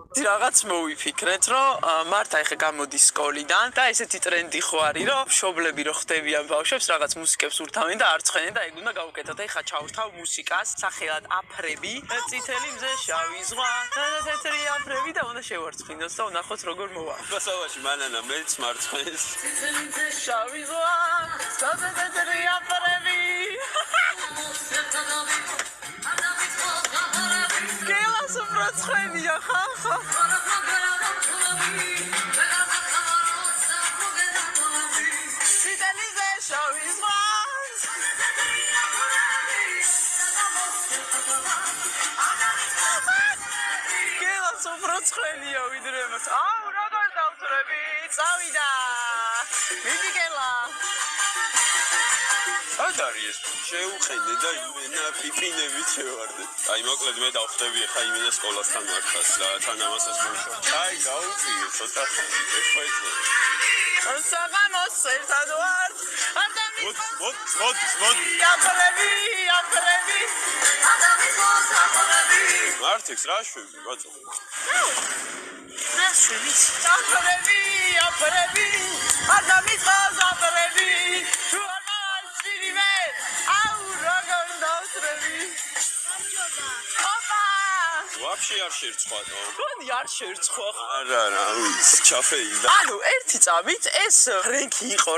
რაღაც მოვიფიქრეთ, რომ მართ ახლა გამოდის სკოლიდან და ესეთი ტრენდი ხო არის, რომ მშობლები რო ხდებიან ბავშვებს, რაღაც მუსიკებს ურთავენ და არ ცხენენ და ეგ უნდა გავუკეთოთ. ეხლა ჩავთავ მუსიკას, სახელად აფრები, წითელი მზე შავი ზღვა, თეთრი აფრები და უნდა შევარცხინოთ და ვნახოთ როგორ მოვა. გასავაში მანანა მეც მარცხენს. წითელი მზე შავი ზღვა, თეთრი აფრები. გელას უბრალწხენია ხახა. Ცხელია ვიდრე მას. აუ, როგორ დავთვრები? წავიდა. მიდი გელა. არ არის ეს შეუხენე და იმენა პიპინებით შევარდე. აი მოკლედ მე დავხვდები ხა იმენა სკოლასთან მართლაც და თან ამასაც მომშო. აი გაუწიე ცოტა ხანი ეხლა. საღამოს ერთად ვარ. არ დამის. მოდ. აფრები. მართიქს რა შვები ბაცო. რა შვები? აფრები. არ დამის აფრები. თუ არ მოვაშინიმე. აუ როგორ დავთვრები? ოპა. ვაფშე არ შერცხვათო. გონი არ შერცხვა. არა, ის ჩაფეიდა. ანუ ერთი წამით ეს რენკი იყო